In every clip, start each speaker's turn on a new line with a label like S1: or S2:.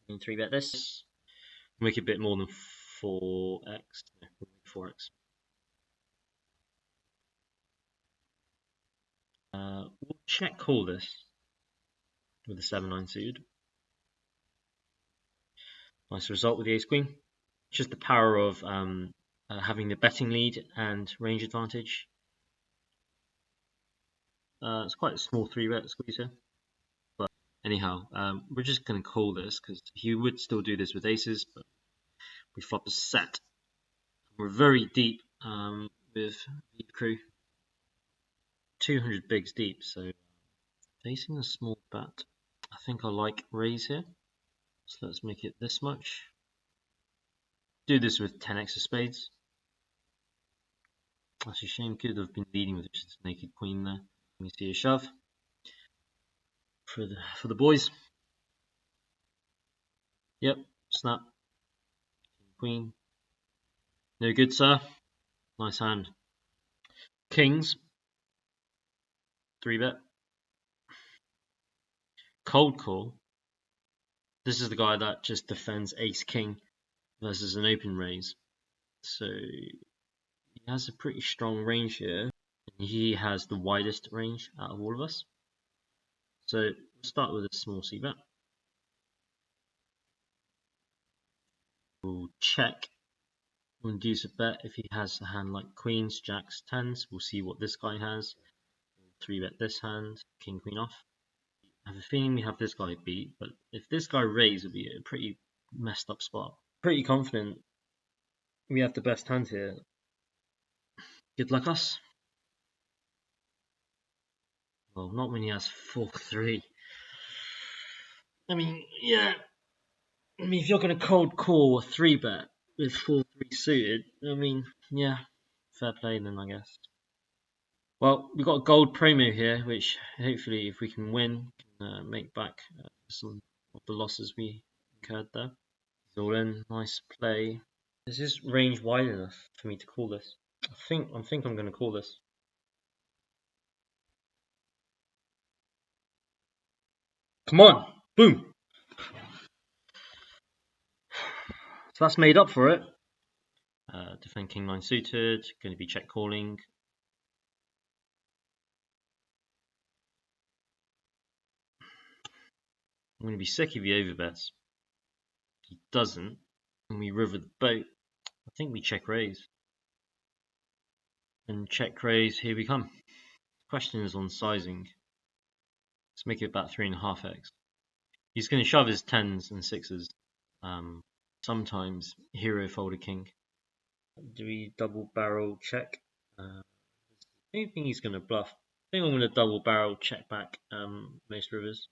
S1: and 3-bet this. Make it a bit more than 4x. No, 4x. We'll check call this with the 7-9 suited. Nice result with the ace queen. Just the power of having the betting lead and range advantage. It's quite a small 3-bet squeeze here. But anyhow, we're just going to call this because he would still do this with aces, but we flop a set. We're very deep with the crew. 200 bigs deep, so facing a small bet. I think I like raise here. So let's make it this much. Do this with 10x of spades. That's a shame, could have been leading with just a naked queen there. Let me see a shove for the boys. Yep, snap. Queen. No good, sir. Nice hand. Kings. 3-bet. Cold call. This is the guy that just defends ace king versus an open raise. So he has a pretty strong range here. And he has the widest range out of all of us. So we'll start with a small c-bet. We'll check. We'll induce a bet if he has a hand like queens, jacks, tens. We'll see what this guy has. We'll 3-bet this hand, king, queen off. I have a feeling we have this guy beat, but if this guy raised, it would be a pretty messed up spot. Pretty confident we have the best hand here. Good luck us. Well, not when he has 4-3. I mean, yeah. I mean, if you're going to cold call a 3-bet with 4-3 suited, I mean, yeah, fair play then, I guess. Well, we've got a gold promo here, which hopefully, if we can win, can make back some of the losses we incurred there. It's all in, nice play. Is this range wide enough for me to call this? I think I'm going to call this. Come on, boom. So that's made up for it. Defend king 9 suited, going to be check calling. I'm going to be sick if he overbets. If he doesn't, and we river the boat, I think we check raise. And check raise, here we come. The question is on sizing. Let's make it about 3.5x. He's going to shove his 10s and 6s. Sometimes hero fold a king. Do we double barrel check? I don't think he's going to bluff. I think I'm going to double barrel check back most rivers,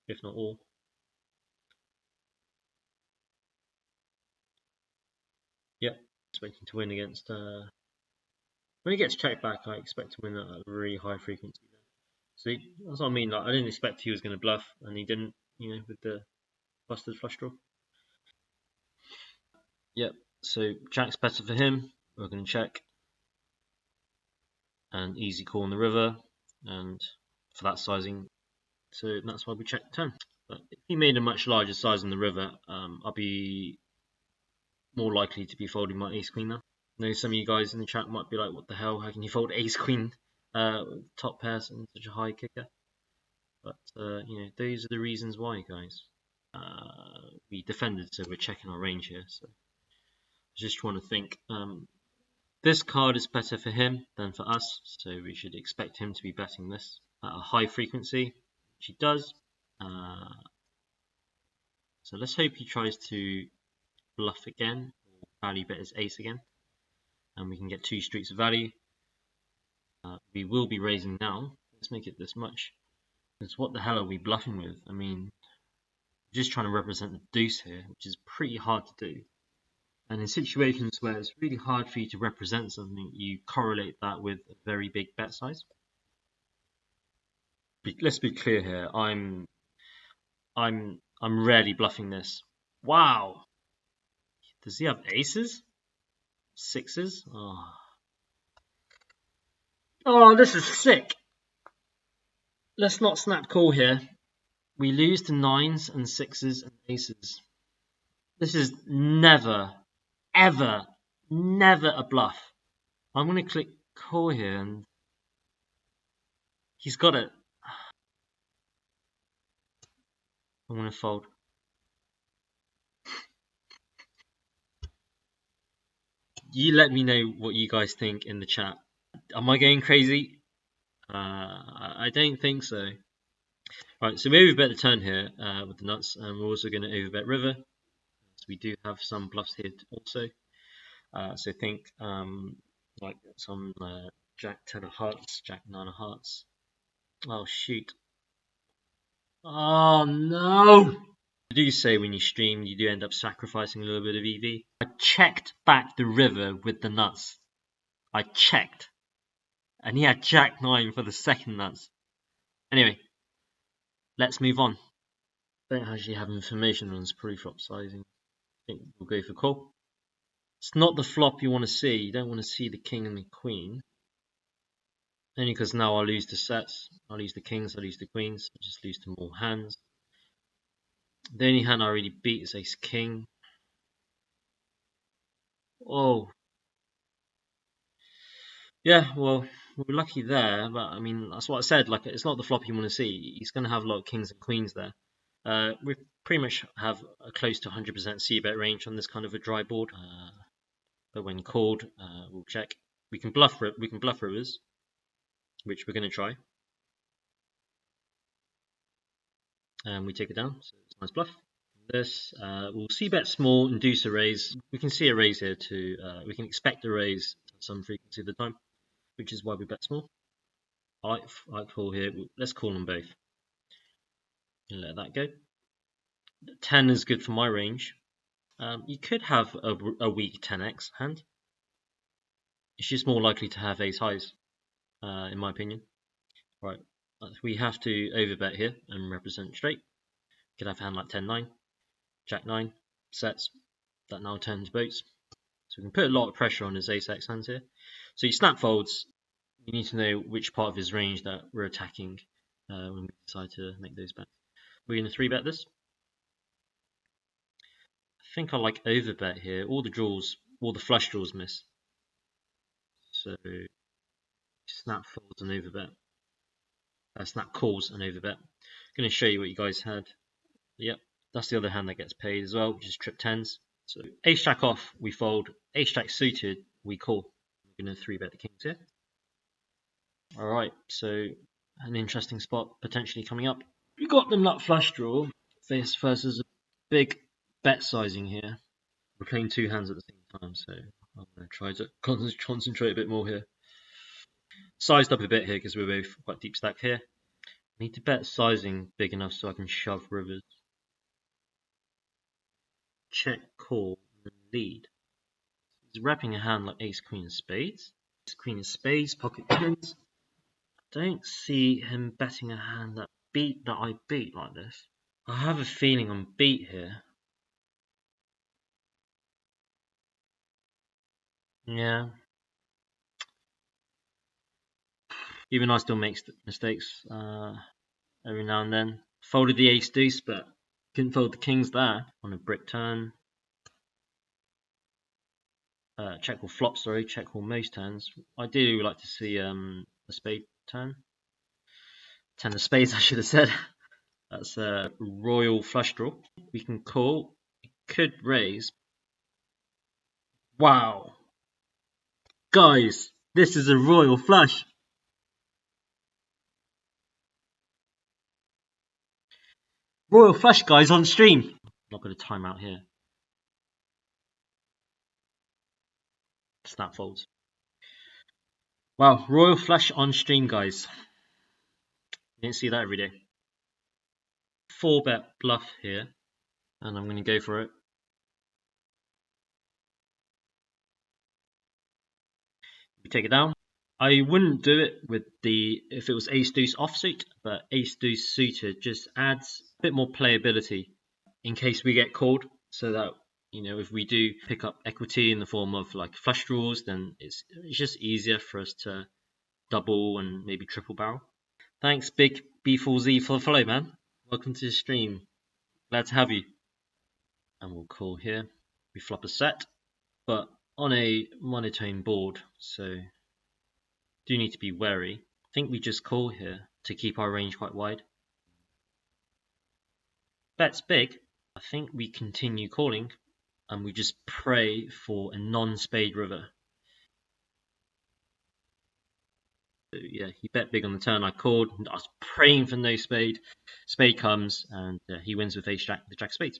S1: if not all. Yep, expecting to win against. When he gets checked back, I expect to win at a really high frequency. See, that's what I mean. Like, I didn't expect he was going to bluff, and he didn't. You know, with the busted flush draw. Yep. So jack's better for him. We're going to check. And easy call on the river, and for that sizing, so that's why we check turn. But if he made a much larger size on the river, I'll be more likely to be folding my ace queen now. I know some of you guys in the chat might be like, what the hell, how can you fold ace queen top pairs and such a high kicker? But you know, those are the reasons why, guys. We defended, so we're checking our range here. So I was just trying to think. This card is better for him than for us, so we should expect him to be betting this at a high frequency, which he does. So let's hope he tries to bluff again, or value bet his ace again, and we can get 2 streets of value. We will be raising now. Let's make it this much. Because what the hell are we bluffing with? I mean, just trying to represent the deuce here, which is pretty hard to do. And in situations where it's really hard for you to represent something, you correlate that with a very big bet size. Let's be clear here. I'm rarely bluffing this. Wow. Does he have aces? 6s? Oh, this is sick. Let's not snap call here. We lose to 9s and 6s and aces. This is never, ever, never a bluff. I'm going to click call here and he's got it. I'm going to fold. You let me know what you guys think in the chat. Am I going crazy? I don't think so. Right, so we overbet the turn here with the nuts, and we're also going to overbet river. So we do have some bluffs here also. So think like some Jack 10 of hearts, Jack 9 of hearts. Oh shoot! Oh no! I do say when you stream, you do end up sacrificing a little bit of EV. I checked back the river with the nuts. I checked, and he had Jack 9 for the second nuts. Anyway, let's move on. Don't actually have information on his pre-flop sizing. I think we'll go for call. It's not the flop you want to see. You don't want to see the king and the queen. Only because now I'll lose the sets. I'll lose the kings, I'll lose the queens. I'll just lose to more hands. The only hand I really beat is ace king. Oh. Yeah, well, we're lucky there, but I mean, that's what I said. Like, it's not the flop you want to see. He's going to have a lot of kings and queens there. We pretty much have a close to 100% c-bet range on this kind of a dry board. But when called, we'll check. We can bluff rivers, which we're going to try. And we take it down, so it's a nice bluff. This, we'll c-bet small, induce a raise. We can see a raise here too. We can expect a raise at some frequency of the time, which is why we bet small. I like call here. Let's call them both. And let that go. 10 is good for my range. You could have a weak 10x hand. It's just more likely to have ace highs, in my opinion. Right, we have to overbet here and represent straight. Could have a hand like 10-9, Jack 9, sets. That now turns boats. So we can put a lot of pressure on his ace-x hands here. So you snap folds. You need to know which part of his range that we're attacking when we decide to make those bets. We're going to 3-bet this. I think I like overbet here. All the draws, all the flush draws miss. So snap folds and overbet. Snap calls and overbet. I'm going to show you what you guys had. Yep, that's the other hand that gets paid as well, which is trip 10s. So ace jack off, we fold. Ace jack suited, we call. We're going to 3-bet the kings here. Alright, so an interesting spot potentially coming up. We got the nut flush draw. This versus a big bet sizing here. We're playing two hands at the same time, so I'm going to try to concentrate a bit more here. Sized up a bit here because we're both quite deep stacked here. I need to bet sizing big enough so I can shove rivers. Check, call, and lead. He's wrapping a hand like ace, queen, of spades. Ace, queen of spades, pocket tens. I don't see him betting a hand that I beat like this. I have a feeling I'm beat here. Yeah. Even I still make mistakes every now and then. Folded the ace deuce, but couldn't fold the kings there on a brick turn. Check or flop, sorry, check or most turns. I do like to see a spade turn. 10 of spades, I should have said. That's a royal flush draw. We can call. It could raise. Wow. Guys, this is a royal flush. Royal flush, guys, on stream. I'm not going to time out here. Snap folds. Wow, royal flush on stream, guys. You didn't see that every day. 4-bet bluff here, and I'm going to go for it. We take it down. I wouldn't do it with if it was ace deuce offsuit, but ace deuce suited just adds a bit more playability in case we get called, so that if we do pick up equity in the form of like flush draws, then it's just easier for us to double and maybe triple barrel. Thanks, Big B4Z, for the follow, man. Welcome to the stream. Glad to have you. And we'll call here. We flop a set, but on a monotone board, so do need to be wary. I think we just call here to keep our range quite wide. Bet's big. I think we continue calling and we just pray for a non-spade river. So yeah, he bet big on the turn. I called. I was praying for no spade. Spade comes and he wins with ace jack, the jack of spades.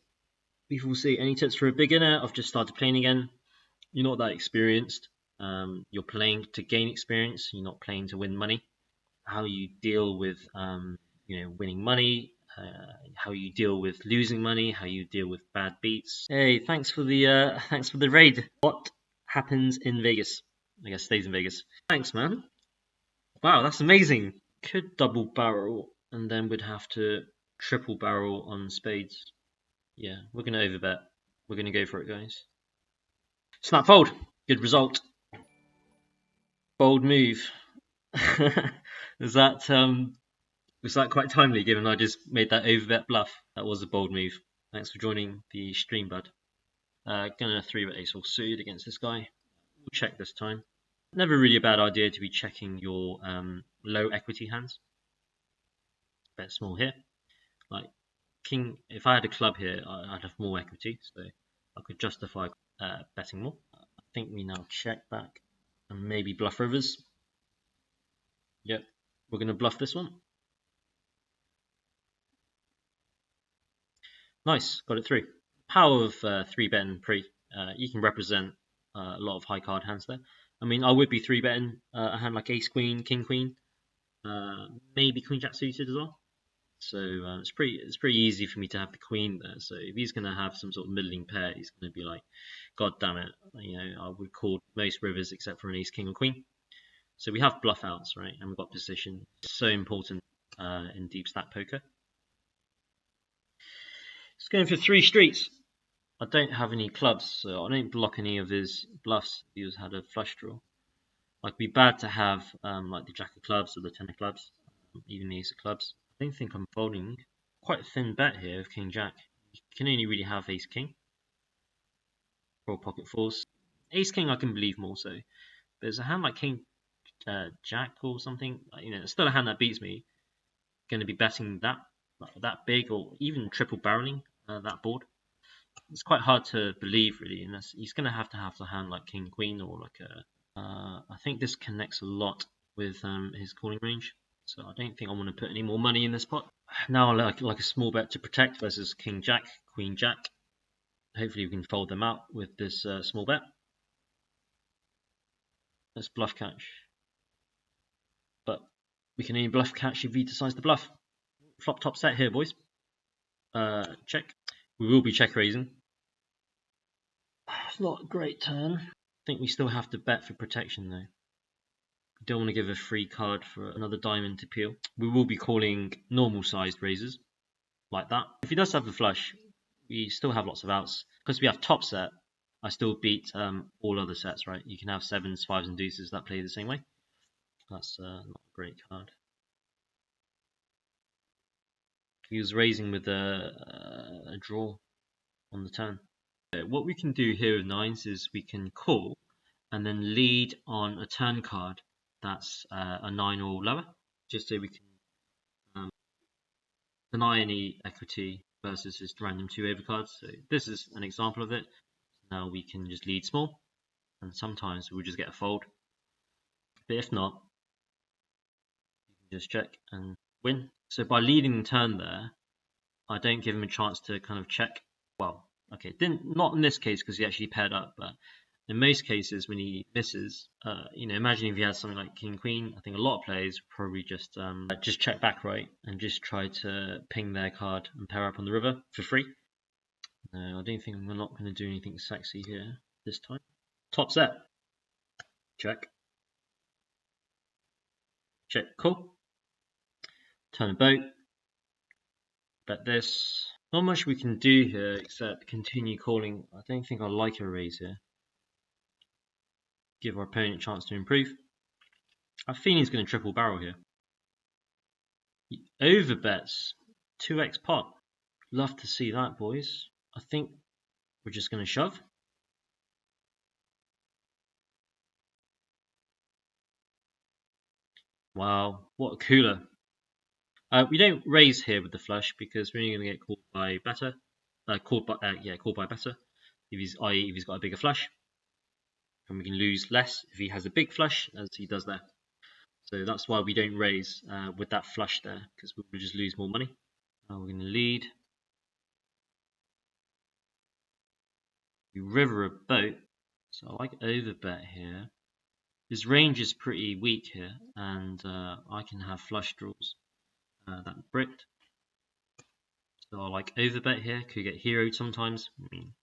S1: We will see. Any tips for a beginner? I've just started playing again. You're not that experienced. You're playing to gain experience. You're not playing to win money. How you deal with winning money, how you deal with losing money, how you deal with bad beats. Hey, thanks for the raid. What happens in Vegas? I guess stays in Vegas. Thanks, man. Wow, that's amazing. Could double barrel and then we'd have to triple barrel on spades. Yeah, we're gonna overbet. We're gonna go for it, guys. Snap fold. Good result. Bold move. Was that quite timely given I just made that overbet bluff? That was a bold move. Thanks for joining the stream, bud. Gonna 3-bet ace all suited against this guy. We'll check this time. Never really a bad idea to be checking your low equity hands. Bet small here. Like king, if I had a club here, I'd have more equity, so I could justify betting more. I think we now check back and maybe bluff rivers. Yep, we're going to bluff this one. Nice, got it through. Power of 3-betting pre. You can represent a lot of high card hands there. I mean, I would be 3-betting a hand like ace queen, king queen, maybe queen jack suited as well. So it's pretty easy for me to have the queen there. So if he's going to have some sort of middling pair, he's going to be like, God damn it, I would call most rivers except for an ace, king, or queen. So we have bluff outs, right? And we've got position. It's so important in deep stack poker. He's going for 3 streets. I don't have any clubs, so I don't block any of his bluffs. He has had a flush draw. Like, it'd be bad to have like the jack of clubs or the 10 of clubs, even the ace of clubs. I don't think I'm folding. Quite a thin bet here of king jack. You can only really have ace king or pocket fours. Ace king I can believe more so. But there's a hand like king jack or something. It's still a hand that beats me. Going to be betting that big or even triple barreling that board. It's quite hard to believe really, unless he's going to have a hand like king queen or like a. I think this connects a lot with his calling range. So I don't think I want to put any more money in this pot. Now like a small bet to protect versus king jack, queen jack. Hopefully we can fold them out with this small bet. Let's bluff catch. But we can only bluff catch if he decides to bluff. Flop top set here, boys. Check. We will be check raising. It's not a great turn. I think we still have to bet for protection though. We don't want to give a free card for another diamond to peel. We will be calling normal sized raises like that. If he does have the flush, we still have lots of outs. Because we have top set, I still beat all other sets, right? You can have 7s, 5s and deuces that play the same way. That's not a great card. He was raising with a draw on the turn. What we can do here with 9s is we can call and then lead on a turn card that's a 9 or lower, just so we can deny any equity versus his random 2 overcards. So this is an example of it. Now we can just lead small, and sometimes we'll just get a fold. But if not, you can just check and win. So by leading the turn there, I don't give him a chance to kind of check. Well, okay, not in this case because he actually paired up, but in most cases when he misses, imagine if he has something like king queen. I think a lot of players probably just check back, right, and just try to ping their card and pair up on the river for free. No, I don't think we're not going to do anything sexy here this time. Top set. Check. Check. Cool. Turn a boat. Bet this. Not much we can do here except continue calling. I don't think I like a raise here. Give our opponent a chance to improve. I think he's going to triple barrel here. He overbets 2x pot. Love to see that, boys. I think we're just going to shove. Wow, what a cooler. We don't raise here with the flush because we're only going to get called by better. Called by better. If he's got a bigger flush, and we can lose less if he has a big flush, as he does there. So that's why we don't raise with that flush there, because we'll just lose more money. We're going to lead. We river a boat, so I like overbet here. His range is pretty weak here, and I can have flush draws that bricked. So I like overbet here. Could get heroed sometimes. I mean,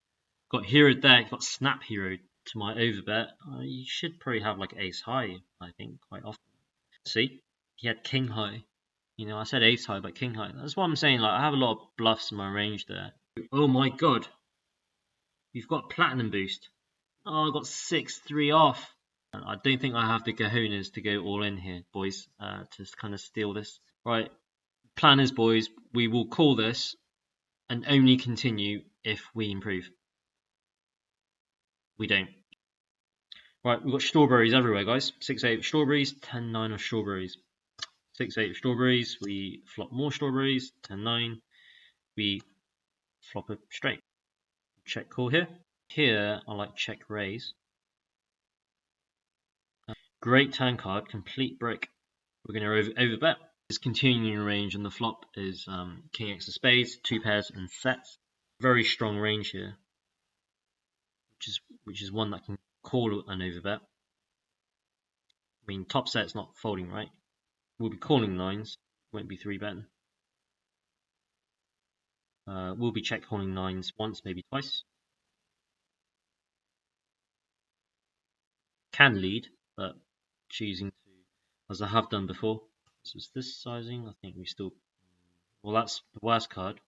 S1: got heroed there. Got snap heroed to my overbet. You should probably have like ace high. I think quite often. See, he had king high. You know, I said ace high, but king high. That's what I'm saying. Like I have a lot of bluffs in my range there. Oh my god, you've got platinum boost. Oh, I got 6-3 off. I don't think I have the cojones to go all in here, boys, to kind of steal this. Right, plan is, boys, we will call this and only continue if we improve. We don't. Right, we've got strawberries everywhere, guys. 6-8 of strawberries, 10-9 of strawberries. 6-8 of strawberries, we flop more strawberries, 10-9. We flop a straight. Check call here. Here, I like check raise. Great turn card, complete brick. We're going to overbet. His continuing range on the flop is King X of spades, 2 pairs, and sets. Very strong range here, which is one that can call an overbet. I mean, top set's not folding, right? We'll be calling nines, won't be 3-betting. We'll be check calling nines once, maybe twice. Can lead, but choosing to, as I have done before. So is this sizing? I think we still. Well, that's the worst card.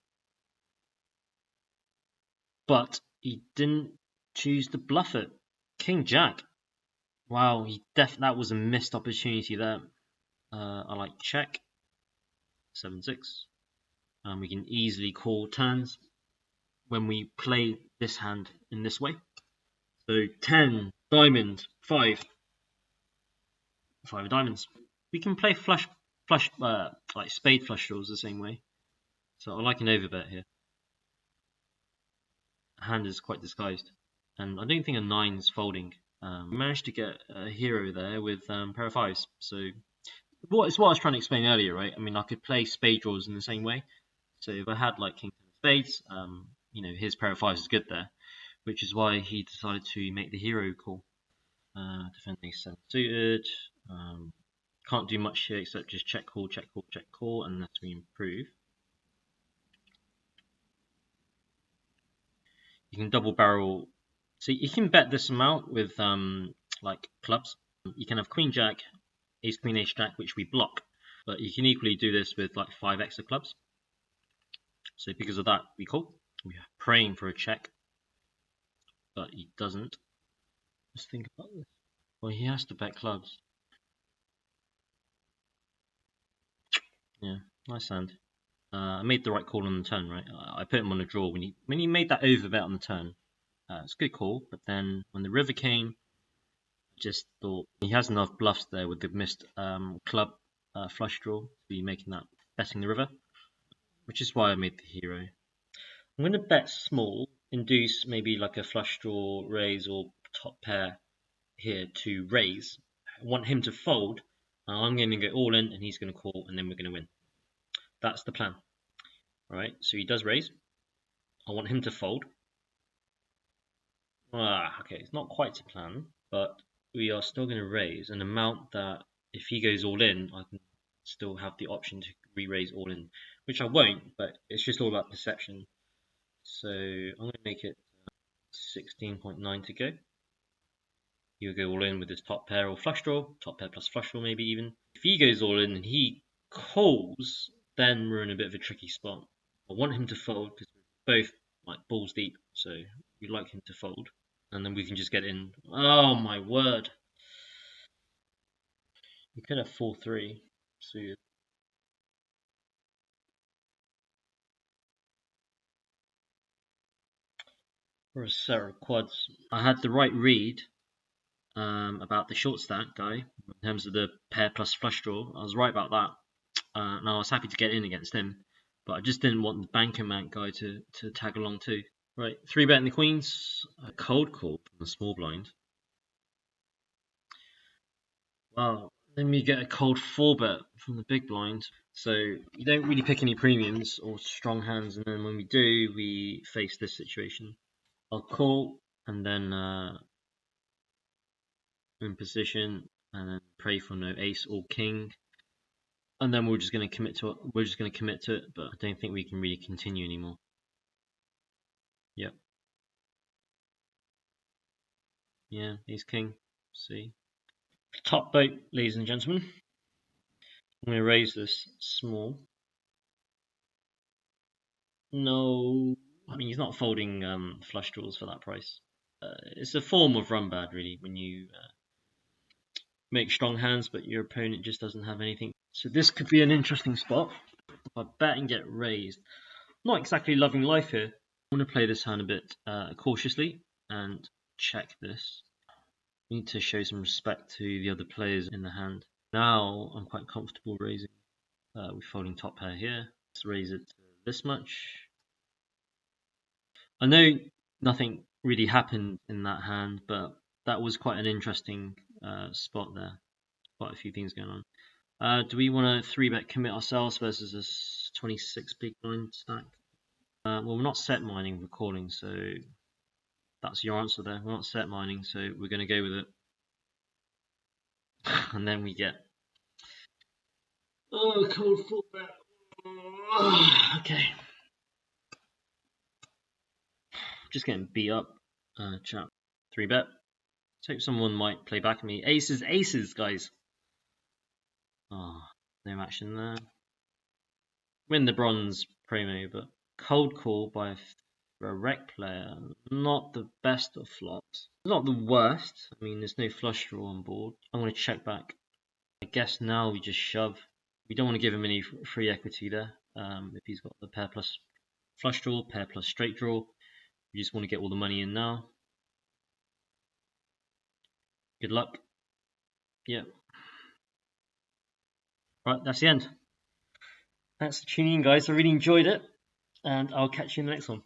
S1: But he didn't choose to bluff it. King Jack. Wow, that was a missed opportunity there. I like check. 7-6. We can easily call turns when we play this hand in this way. So 10, diamond, 5. 5 of diamonds. We can play flush, like spade flush draws the same way. So I like an overbet here. Hand is quite disguised, and I don't think a 9 is folding. We managed to get a hero there with pair of 5s. So it's what I was trying to explain earlier, right? I mean, I could play spade draws in the same way. So if I had like king of spades, you know, his pair of 5s is good there, which is why he decided to make the hero call. Defending 7 suited. Can't do much here except just check call, check call, check call, unless we improve. You can double barrel. So you can bet this amount with like clubs. You can have queen jack, ace queen ace jack, which we block, but you can equally do this with like 5x of clubs. So because of that, we call. We are praying for a check, but he doesn't. Let's think about this. Well, he has to bet clubs. Yeah, nice hand. I made the right call on the turn, right? I put him on a draw when he made that overbet on the turn. It's a good call, but then when the river came, I just thought he has enough bluffs there with the missed club flush draw to be making that betting the river, which is why I made the hero. I'm going to bet small, induce maybe like a flush draw raise or top pair here to raise. I want him to fold, and I'm going to go all in, and he's going to call, and then we're going to win. That's the plan. Alright, so he does raise. I want him to fold. Okay, it's not quite to plan, but we are still going to raise an amount that if he goes all in, I can still have the option to re-raise all in, which I won't, but it's just all about perception. So I'm going to make it 16.9 to go. He'll go all in with his top pair or flush draw, top pair plus flush draw maybe even. If he goes all in and he calls, then we're in a bit of a tricky spot. I want him to fold because we're both like balls deep, so we'd like him to fold, and then we can just get in. Oh my word! We could have 4-3. So for a set of quads. I had the right read about the short stack guy in terms of the pair plus flush draw. I was right about that, and I was happy to get in against him, but I just didn't want the banker man guy to tag along too. Right, 3-betting the queens, a cold call from the small blind. Wow, then we get a cold 4-bet from the big blind. So you don't really pick any premiums or strong hands, and then when we do, we face this situation. I'll call and then in position, and then pray for no ace or king, and then we're just going to commit to it. But I don't think we can really continue anymore. Yep. Yeah, ace king. See. Top boat, ladies and gentlemen. I'm going to raise this small. No, I mean he's not folding flush draws for that price. It's a form of run bad, really, when you make strong hands, but your opponent just doesn't have anything. So this could be an interesting spot. If I bet and get raised, not exactly loving life here. I want to play this hand a bit cautiously and check this. We need to show some respect to the other players in the hand. Now I'm quite comfortable raising. We're folding top pair here. Let's raise it to this much. I know nothing really happened in that hand, but that was quite an interesting spot there. Quite a few things going on. Do we want to 3-bet commit ourselves versus a 26 big blind stack? Well, we're not set mining, we're calling, so that's your answer there. We're not set mining, so we're going to go with it. And then we get cold 4-bet. Okay. Just getting beat up, chap. 3-bet. Let's hope someone might play back at me. Aces, guys. Oh, no action there. Win the bronze promo, but cold call by a rec player. Not the best of flops. Not the worst. I mean, there's no flush draw on board. I'm going to check back. I guess now we just shove. We don't want to give him any free equity there. If he's got the pair plus flush draw, pair plus straight draw, we just want to get all the money in now. Good luck. Yeah. Right, that's the end. Thanks for tuning in, guys. I really enjoyed it, and I'll catch you in the next one.